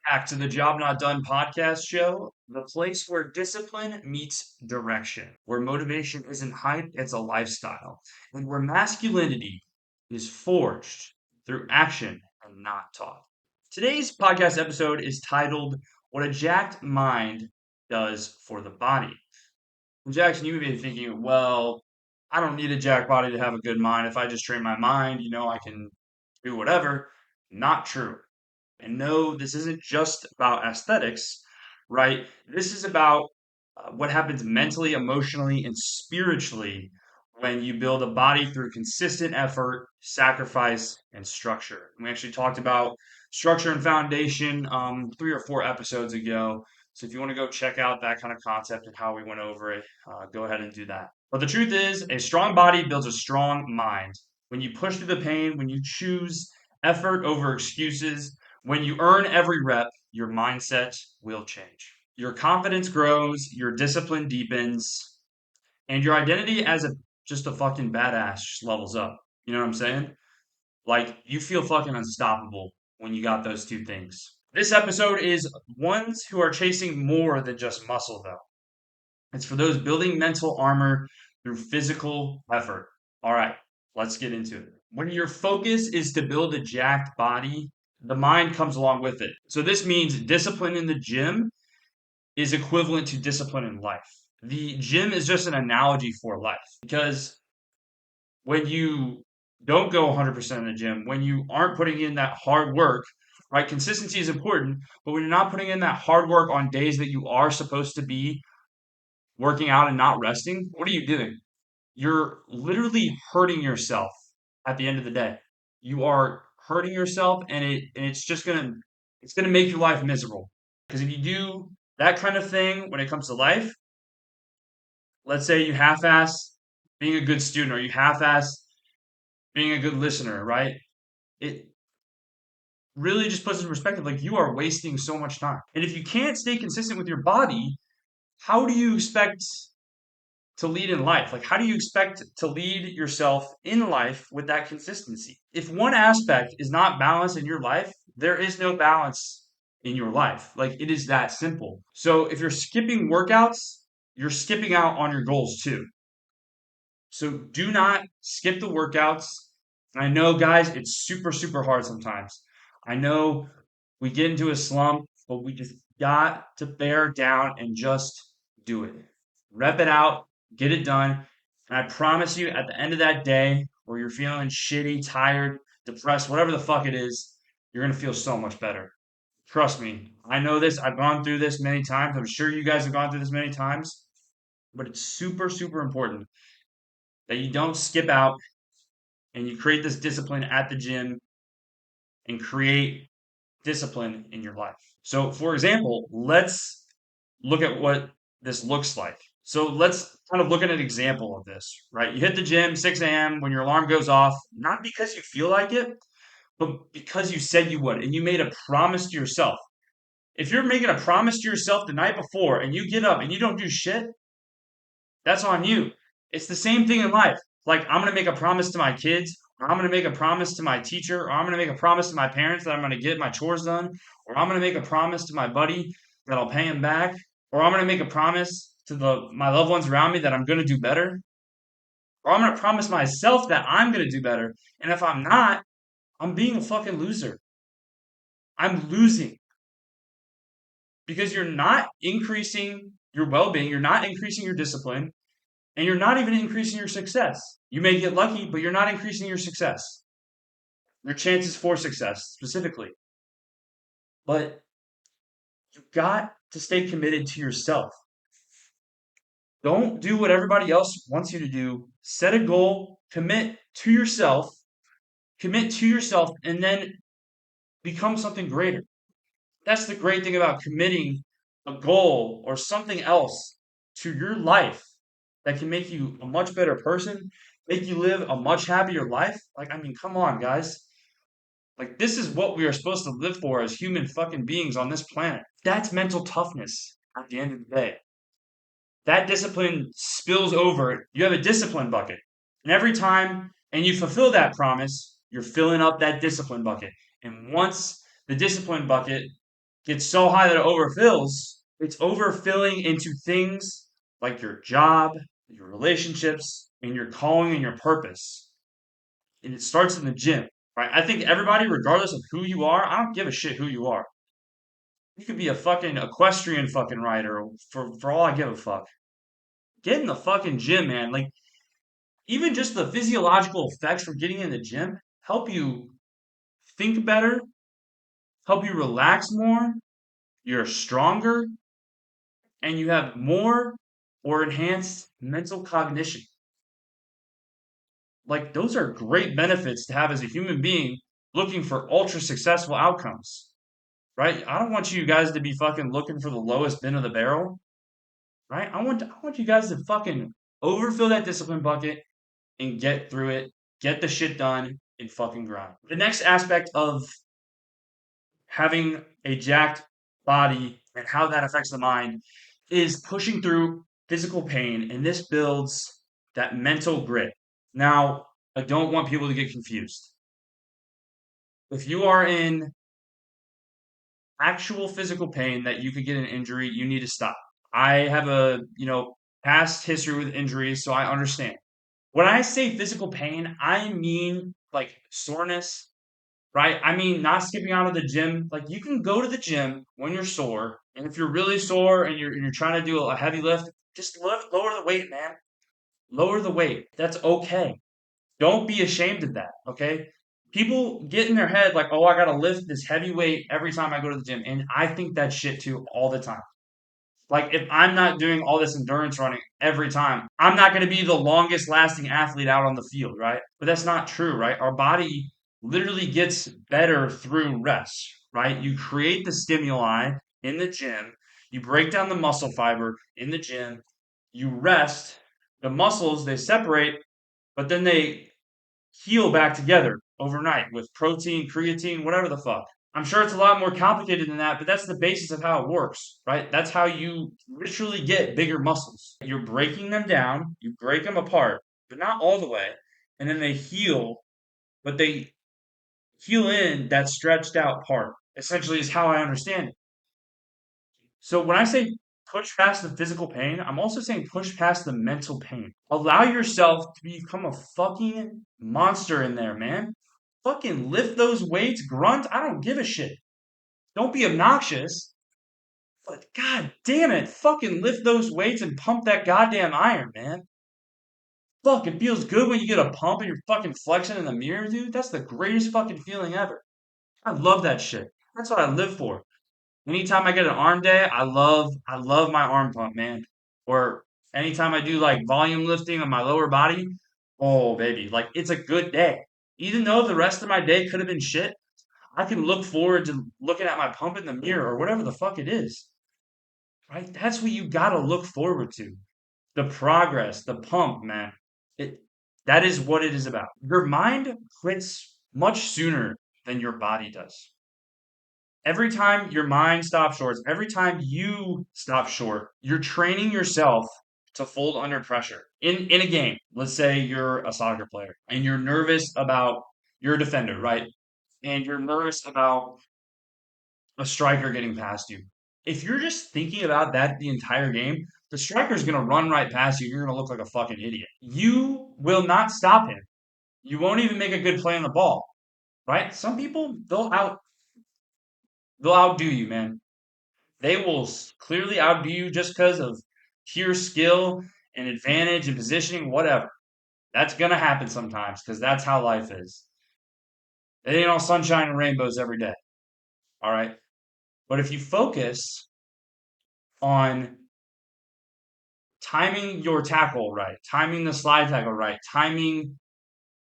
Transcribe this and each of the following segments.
Back to the Job Not Done podcast show, the place where discipline meets direction, where motivation isn't hype, it's a lifestyle, and where masculinity is forged through action and not taught. Today's podcast episode is titled What a Jacked Mind Does for the Body. And Jackson, you may be thinking, well, I don't need a jacked body to have a good mind. If I just train my mind, I can do whatever. Not true. And no, this isn't just about aesthetics, right? This is about what happens mentally, emotionally, and spiritually when you build a body through consistent effort, sacrifice, and structure. We actually talked about structure and foundation 3 or 4 episodes ago. So if you want to go check out that kind of concept and how we went over it, go ahead and do that. But the truth is, a strong body builds a strong mind. When you push through the pain, when you choose effort over excuses, when you earn every rep, your mindset will change. Your confidence grows, your discipline deepens, and your identity as just a fucking badass just levels up. You know what I'm saying? Like you feel fucking unstoppable when you got those two things. This episode is ones who are chasing more than just muscle though. It's for those building mental armor through physical effort. All right, let's get into it. When your focus is to build a jacked body, the mind comes along with it. So this means discipline in the gym is equivalent to discipline in life. The gym is just an analogy for life because when you don't go 100% in the gym, when you aren't putting in that hard work, right? Consistency is important, but when you're not putting in that hard work on days that you are supposed to be working out and not resting, what are you doing? You're literally hurting yourself at the end of the day. You are hurting yourself and it's gonna make your life miserable. Because if you do that kind of thing when it comes to life, let's say you half-ass being a good student or you half-ass being a good listener, right? It really just puts in perspective like you are wasting so much time. And if you can't stay consistent with your body, how do you expect to lead in life? Like, how do you expect to lead yourself in life with that consistency? If one aspect is not balanced in your life, there is no balance in your life. Like, it is that simple. So, if you're skipping workouts, you're skipping out on your goals too. So, do not skip the workouts. I know, guys, it's super, super hard sometimes. I know we get into a slump, but we just got to bear down and just do it. Rep it out, get it done. And I promise you, at the end of that day, where you're feeling shitty, tired, depressed, whatever the fuck it is, you're going to feel so much better. Trust me. I know this. I've gone through this many times. I'm sure you guys have gone through this many times. But it's super, super important that you don't skip out and you create this discipline at the gym and create discipline in your life. So, for example, let's look at what this looks like. So, let's kind of look at an example of this, right? You hit the gym 6 a.m. when your alarm goes off, not because you feel like it, but because you said you would and you made a promise to yourself. If you're making a promise to yourself the night before and you get up and you don't do shit, that's on you. It's the same thing in life. Like, I'm going to make a promise to my kids, or I'm going to make a promise to my teacher, or I'm going to make a promise to my parents that I'm going to get my chores done, or I'm going to make a promise to my buddy that I'll pay him back, or I'm going to make a promise to my loved ones around me that I'm going to do better, or I'm going to promise myself that I'm going to do better. And if I'm not, I'm being a fucking loser. I'm losing because you're not increasing your well being, you're not increasing your discipline, and you're not even increasing your success. You may get lucky, but you're not increasing your success, your chances for success specifically. But you got to stay committed to yourself. Don't do what everybody else wants you to do. Set a goal, commit to yourself, and then become something greater. That's the great thing about committing a goal or something else to your life that can make you a much better person, make you live a much happier life. Like, I mean, come on, guys. Like, this is what we are supposed to live for as human fucking beings on this planet. That's mental toughness at the end of the day. That discipline spills over. You have a discipline bucket. And every time, and you fulfill that promise, you're filling up that discipline bucket. And once the discipline bucket gets so high that it overfills. It's overfilling into things like your job, your relationships, and your calling and your purpose. And it starts in the gym, right? I think everybody, regardless of who you are, I don't give a shit who you are. You could be a fucking equestrian fucking rider for all I give a fuck. Get in the fucking gym, man. Like, even just the physiological effects from getting in the gym help you think better, help you relax more, you're stronger, and you have more or enhanced mental cognition. Like, those are great benefits to have as a human being looking for ultra successful outcomes, right? I don't want you guys to be fucking looking for the lowest bin of the barrel, right? I want you guys to fucking overfill that discipline bucket and get through it, get the shit done, and fucking grind. The next aspect of having a jacked body and how that affects the mind is pushing through physical pain, and this builds that mental grit. Now, I don't want people to get confused. If you are in actual physical pain that you could get an injury, you need to stop. I have a, past history with injuries, so I understand. When I say physical pain, I mean like soreness, right? I mean not skipping out of the gym. Like, you can go to the gym when you're sore, and if you're really sore and you're trying to do a heavy lift, just lower the weight, man. Lower the weight. That's okay. Don't be ashamed of that, okay? People get in their head like, oh, I gotta lift this heavy weight every time I go to the gym. And I think that shit too all the time. Like, if I'm not doing all this endurance running every time, I'm not gonna be the longest lasting athlete out on the field, right? But that's not true, right? Our body literally gets better through rest, right? You create the stimuli in the gym, you break down the muscle fiber in the gym, you rest, the muscles, they separate, but then they heal back together overnight with protein, creatine, whatever the fuck. I'm sure it's a lot more complicated than that, but that's the basis of how it works, right? That's how you literally get bigger muscles. You're breaking them down, you break them apart, but not all the way. And then they heal, but they heal in that stretched out part, essentially, is how I understand it. So when I say push past the physical pain, I'm also saying push past the mental pain. Allow yourself to become a fucking monster in there, man. Fucking lift those weights, grunt. I don't give a shit. Don't be obnoxious, but god damn it, fucking lift those weights and pump that goddamn iron, man. Fuck, it feels good when you get a pump and you're fucking flexing in the mirror, dude. That's the greatest fucking feeling ever. I love that shit. That's what I live for. Anytime I get an arm day, I love my arm pump, man. Or anytime I do like volume lifting on my lower body, oh baby, like it's a good day. Even though the rest of my day could have been shit, I can look forward to looking at my pump in the mirror or whatever the fuck it is. Right? That's what you gotta look forward to. The progress, the pump, man. It that is what it is about. Your mind quits much sooner than your body does. Every time your mind stops short, every time you stop short, you're training yourself to fold under pressure. In a game, let's say you're a soccer player and you're a defender, right? And you're nervous about a striker getting past you. If you're just thinking about that the entire game, the striker's going to run right past you. You're going to look like a fucking idiot. You will not stop him. You won't even make a good play on the ball, right? Some people, they'll outdo you, man. They will clearly outdo you just because of pure skill and advantage and positioning, whatever. That's going to happen sometimes because that's how life is. It ain't all sunshine and rainbows every day. All right. But if you focus on timing your tackle right, timing the slide tackle right, timing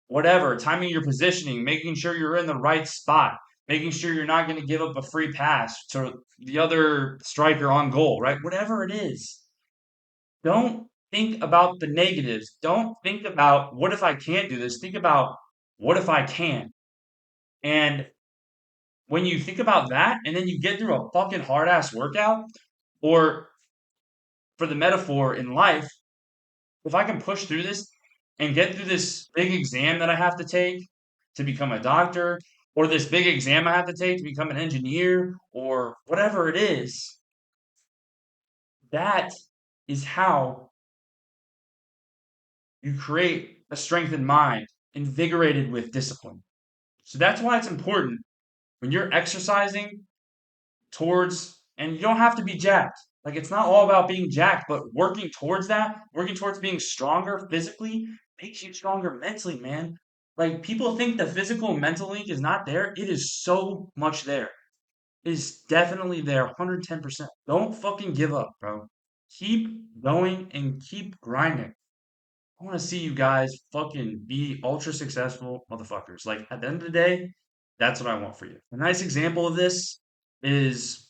whatever, timing your positioning, making sure you're in the right spot, making sure you're not going to give up a free pass to the other striker on goal, right? Whatever it is. Don't think about the negatives. Don't think about what if I can't do this. Think about what if I can. And when you think about that and then you get through a fucking hard ass workout, or for the metaphor in life, if I can push through this and get through this big exam that I have to take to become a doctor, or this big exam I have to take to become an engineer or whatever it is. That is how you create a strengthened mind, invigorated with discipline. So that's why it's important when you're exercising towards, and you don't have to be jacked. Like it's not all about being jacked, but working towards that, working towards being stronger physically makes you stronger mentally, man. Like people think the physical and mental link is not there. It is so much there. It is definitely there, 110%. Don't fucking give up, bro. Keep going and keep grinding. I want to see you guys fucking be ultra successful motherfuckers. Like at the end of the day, that's what I want for you. A nice example of this is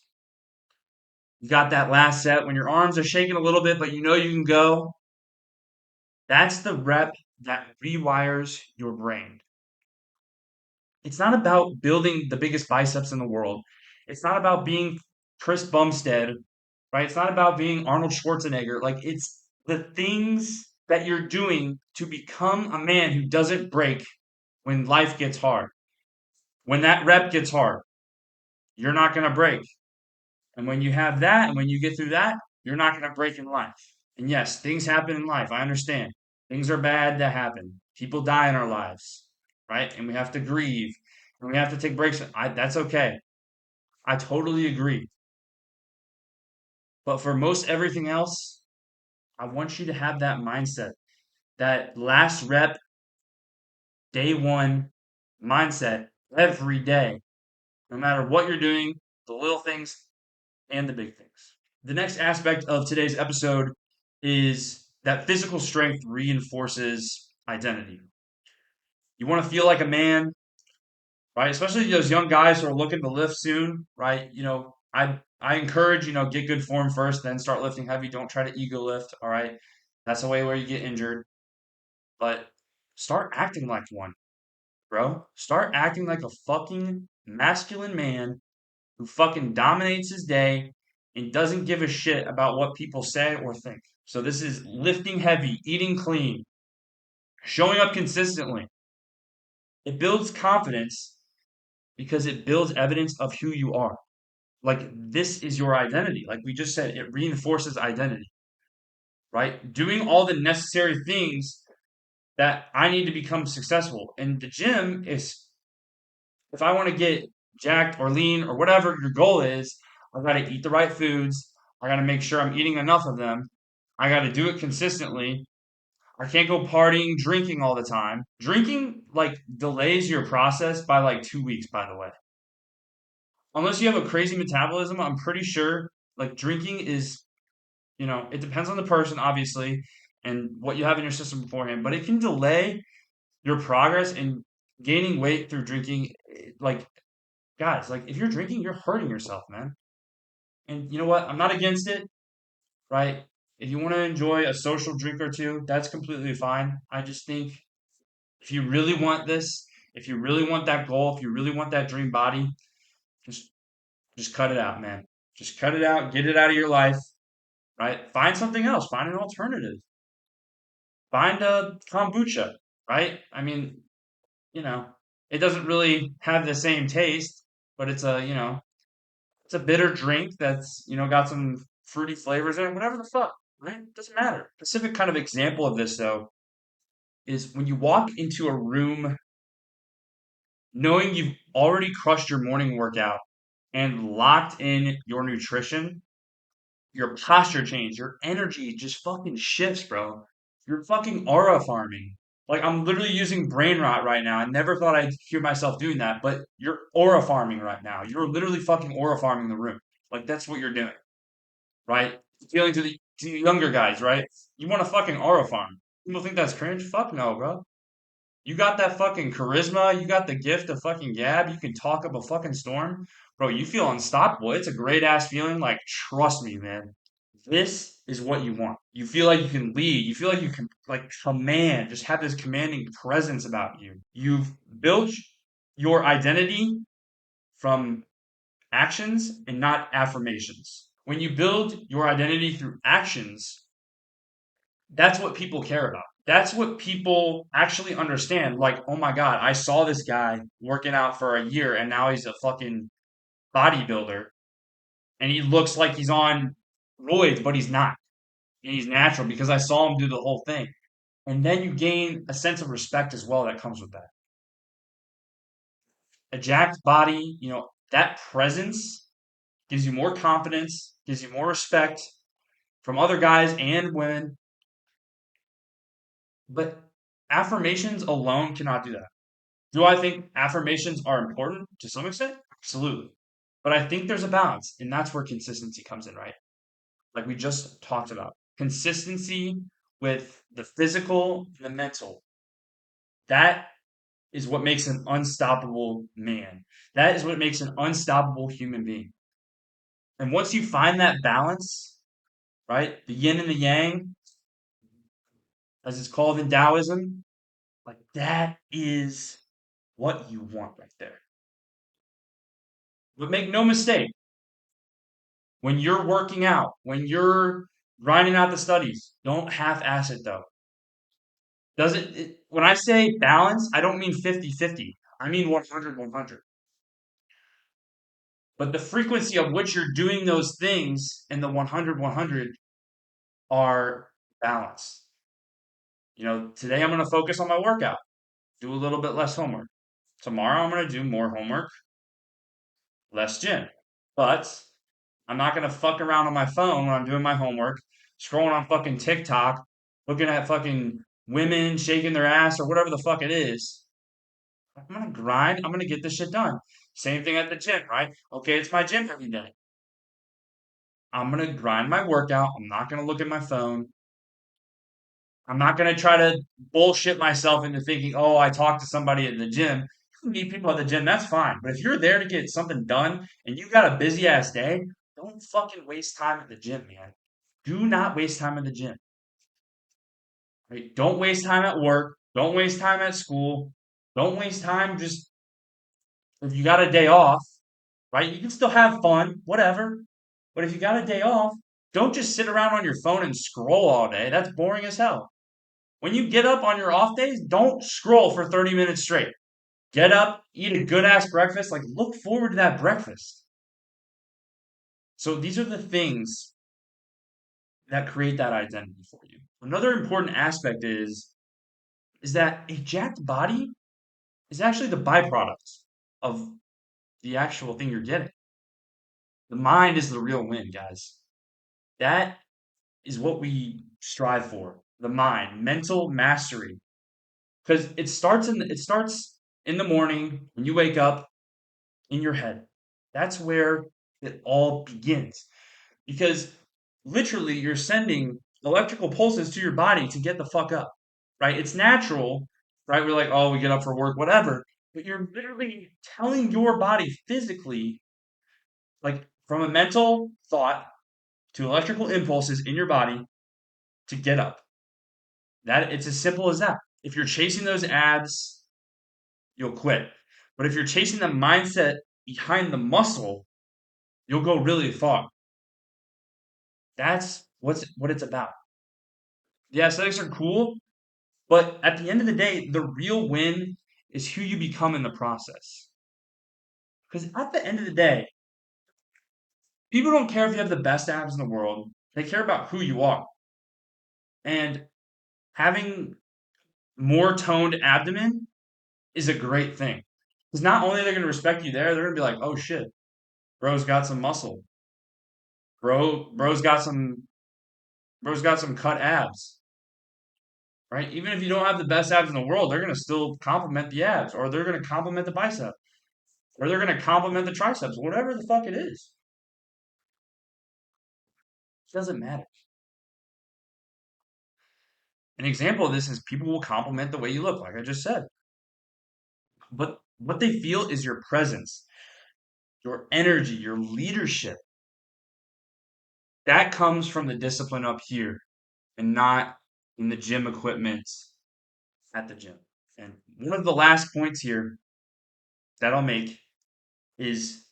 you got that last set when your arms are shaking a little bit, but you know you can go. That's the rep that rewires your brain. It's not about building the biggest biceps in the world. It's not about being Chris Bumstead, right? It's not about being Arnold Schwarzenegger. Like it's the things that you're doing to become a man who doesn't break when life gets hard. When that rep gets hard, you're not going to break. And when you have that, and when you get through that, you're not going to break in life. And yes, things happen in life. I understand. Things are bad that happen. People die in our lives, right? And we have to grieve and we have to take breaks. That's okay. I totally agree. But for most everything else, I want you to have that mindset, that last rep, day one mindset every day, no matter what you're doing, the little things and the big things. The next aspect of today's episode is that physical strength reinforces identity. You want to feel like a man, right? Especially those young guys who are looking to lift soon, right? I encourage, get good form first, then start lifting heavy. Don't try to ego lift, all right? That's the way where you get injured. But start acting like one, bro. Start acting like a fucking masculine man who fucking dominates his day and doesn't give a shit about what people say or think. So this is lifting heavy, eating clean, showing up consistently. It builds confidence because it builds evidence of who you are. Like this is your identity. Like we just said, it reinforces identity, right? Doing all the necessary things that I need to become successful. And the gym is, if I want to get jacked or lean or whatever your goal is, I got to eat the right foods. I got to make sure I'm eating enough of them. I got to do it consistently. I can't go partying, drinking all the time. Drinking like delays your process by like 2 weeks, by the way. Unless you have a crazy metabolism, I'm pretty sure like drinking is, it depends on the person, obviously, and what you have in your system beforehand, but it can delay your progress in gaining weight through drinking. Like, guys, like if you're drinking, you're hurting yourself, man. And you know what? I'm not against it, right? If you want to enjoy a social drink or two, that's completely fine. I just think if you really want this, if you really want that goal, if you really want that dream body, just just cut it out, man. Just cut it out, get it out of your life, right? Find something else, find an alternative. Find a kombucha, right? I mean, you know, it doesn't really have the same taste, but it's a bitter drink that's, got some fruity flavors in it, whatever the fuck, right? Doesn't matter. Specific kind of example of this though is when you walk into a room knowing you've already crushed your morning workout and locked in your nutrition, your posture change, your energy just fucking shifts, bro. You're fucking aura farming. Like I'm literally using brain rot right now. I never thought I'd hear myself doing that, but you're aura farming right now. You're literally fucking aura farming the room. Like that's what you're doing, right? Appealing to the younger guys, right? You want to fucking aura farm. People think that's cringe? Fuck no, bro. You got that fucking charisma. You got the gift of fucking gab. You can talk up a fucking storm. Bro, you feel unstoppable. It's a great ass feeling. Like, trust me, man. This is what you want. You feel like you can lead. You feel like you can, like, command, just have this commanding presence about you. You've built your identity from actions and not affirmations. When you build your identity through actions, that's what people care about. That's what people actually understand. Like, oh my God, I saw this guy working out for a year and now he's a fucking bodybuilder and he looks like he's on roids, but he's not. And he's natural because I saw him do the whole thing. And then you gain a sense of respect as well that comes with that. A jacked body, that presence gives you more confidence, gives you more respect from other guys and women. But affirmations alone cannot do that. Do I think affirmations are important to some extent? Absolutely. But I think there's a balance, and that's where consistency comes in, right? Like we just talked about. Consistency with the physical and the mental. That is what makes an unstoppable man. That is what makes an unstoppable human being. And once you find that balance, right? The yin and the yang, as it's called in Taoism, like that is what you want right there. But make no mistake, when you're working out, when you're grinding out the studies, don't half-ass it though. When I say balance, I don't mean 50-50. I mean 100-100. But the frequency of which you're doing those things in the 100-100 are balanced. Today I'm going to focus on my workout, do a little bit less homework. Tomorrow I'm going to do more homework, less gym. But I'm not going to fuck around on my phone when I'm doing my homework, scrolling on fucking TikTok, looking at fucking women shaking their ass or whatever the fuck it is. I'm going to grind. I'm going to get this shit done. Same thing at the gym, right? Okay, it's my gym every day. I'm going to grind my workout. I'm not going to look at my phone. I'm not going to try to bullshit myself into thinking, oh, I talked to somebody at the gym. You can meet people at the gym, that's fine. But if you're there to get something done and you got a busy ass day, don't fucking waste time at the gym, man. Do not waste time at the gym. Right? Don't waste time at work. Don't waste time at school. Don't waste time just if you got a day off, right? You can still have fun, whatever. But if you got a day off, don't just sit around on your phone and scroll all day. That's boring as hell. When you get up on your off days, don't scroll for 30 minutes straight. Get up, eat a good ass breakfast. Like, look forward to that breakfast. So, these are the things that create that identity for you. Another important aspect is that a jacked body is actually the byproduct of the actual thing you're getting. The mind is the real win, guys. That is what we strive for. The mind, mental mastery. Because it starts in the morning when you wake up in your head. That's where it all begins. Because literally you're sending electrical pulses to your body to get the fuck up. Right? It's natural, right? We're like, oh, we get up for work, whatever. But you're literally telling your body physically, like from a mental thought to electrical impulses in your body to get up. That it's as simple as that. If you're chasing those abs, you'll quit. But if you're chasing the mindset behind the muscle, you'll go really far. That's what it's about. The aesthetics are cool, but at the end of the day, the real win is who you become in the process. Because at the end of the day, people don't care if you have the best abs in the world. They care about who you are. And having more toned abdomen is a great thing. Because not only are they going to respect you there, they're going to be like, oh shit, bro's got some muscle. Bro's got some cut abs. Right? Even if you don't have the best abs in the world, they're going to still compliment the abs, or they're going to compliment the bicep, or they're going to compliment the triceps, whatever the fuck it is. It doesn't matter. An example of this is people will compliment the way you look, like I just said. But what they feel is your presence, your energy, your leadership. That comes from the discipline up here and not in the gym equipment at the gym. And one of the last points here that I'll make is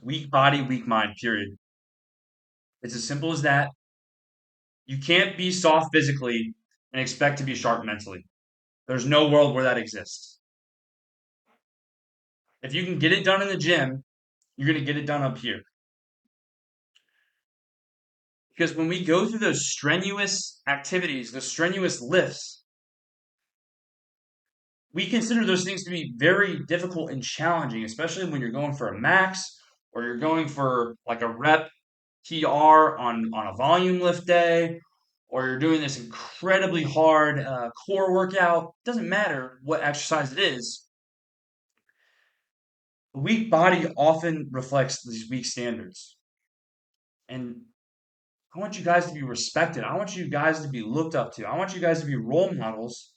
weak body, weak mind, period. It's as simple as that. You can't be soft physically and expect to be sharp mentally. There's no world where that exists. If you can get it done in the gym, you're going to get it done up here. Because when we go through those strenuous activities, those strenuous lifts, we consider those things to be very difficult and challenging, especially when you're going for a max or you're going for like a rep TR on a volume lift day, or you're doing this incredibly hard core workout. Doesn't matter what exercise it is. A weak body often reflects these weak standards. And I want you guys to be respected. I want you guys to be looked up to. I want you guys to be role models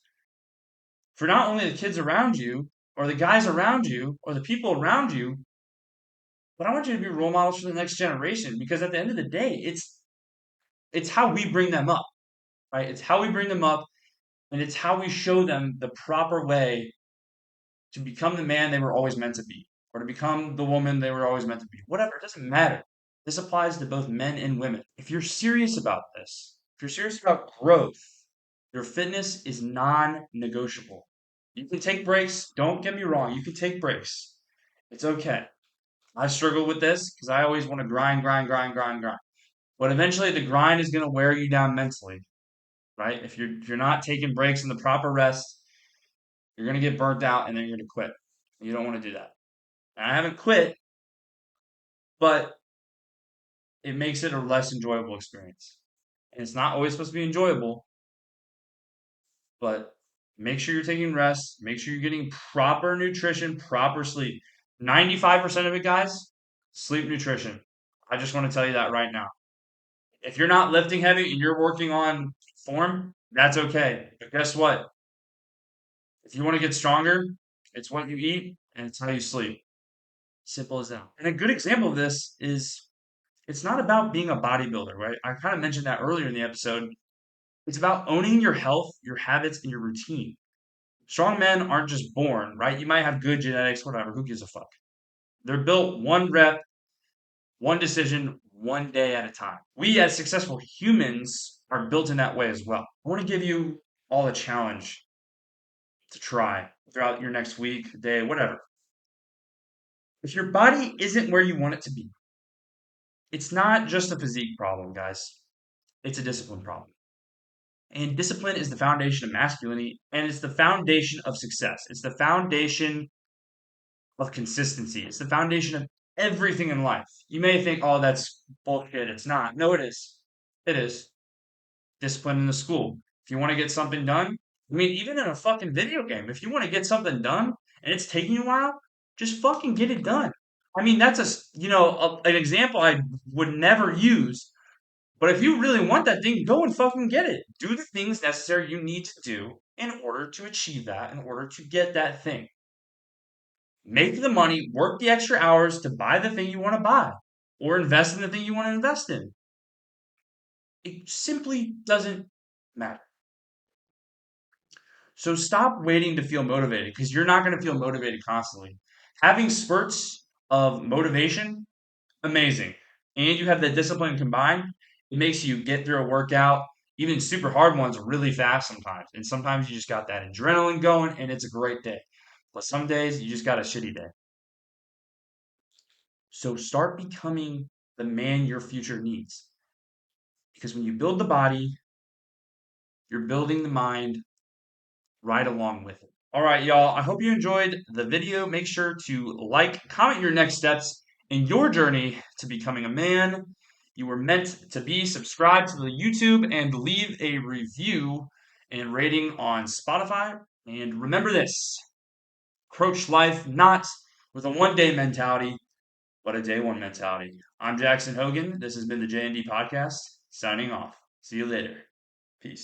for not only the kids around you, or the guys around you, or the people around you, but I want you to be role models for the next generation. Because at the end of the day, it's how we bring them up, right? It's how we bring them up, and it's how we show them the proper way to become the man they were always meant to be, or to become the woman they were always meant to be. Whatever, it doesn't matter. This applies to both men and women. If you're serious about this, if you're serious about growth, your fitness is non negotiable. You can take breaks. Don't get me wrong. You can take breaks. It's okay. I struggle with this because I always want to grind, grind, grind, grind, grind. But eventually the grind is going to wear you down mentally, right? If you're not taking breaks and the proper rest, you're going to get burnt out and then you're going to quit. You don't want to do that. And I haven't quit, but it makes it a less enjoyable experience. And it's not always supposed to be enjoyable, but make sure you're taking rest. Make sure you're getting proper nutrition, proper sleep. 95% of it, guys, sleep nutrition. I just want to tell you that right now. If you're not lifting heavy and you're working on form, that's okay. But guess what? If you want to get stronger, it's what you eat and it's how you sleep. Simple as that. And a good example of this is it's not about being a bodybuilder, right? I kind of mentioned that earlier in the episode. It's about owning your health, your habits, and your routine. Strong men aren't just born, right? You might have good genetics, whatever. Who gives a fuck? They're built one rep, one decision, one day at a time. We, as successful humans, are built in that way as well. I want to give you all a challenge to try throughout your next week, day, whatever. If your body isn't where you want it to be, it's not just a physique problem, guys. It's a discipline problem. And discipline is the foundation of masculinity, and it's the foundation of success. It's the foundation of consistency. It's the foundation of everything in life. You may think, oh, that's bullshit. It's not. No, it is. It is. Discipline in the school. If you want to get something done, I mean, even in a fucking video game, if you want to get something done and it's taking you a while, just fucking get it done. I mean, that's an example I would never use. But if you really want that thing, go and fucking get it. Do the things necessary you need to do in order to achieve that, in order to get that thing. Make the money, work the extra hours to buy the thing you want to buy or invest in the thing you want to invest in. It simply doesn't matter. So stop waiting to feel motivated because you're not going to feel motivated constantly. Having spurts of motivation, amazing. And you have that discipline combined, it makes you get through a workout, even super hard ones, really fast sometimes. And sometimes you just got that adrenaline going and it's a great day. But some days you just got a shitty day. So start becoming the man your future needs. Because when you build the body, you're building the mind right along with it. All right, y'all. I hope you enjoyed the video. Make sure to like, comment your next steps in your journey to becoming a man you were meant to be. Subscribe to the YouTube and leave a review and rating on Spotify. And remember this: approach life not with a one-day mentality, but a day one mentality. I'm Jackson Hogan. This has been the JND podcast. Signing off. See you later. Peace.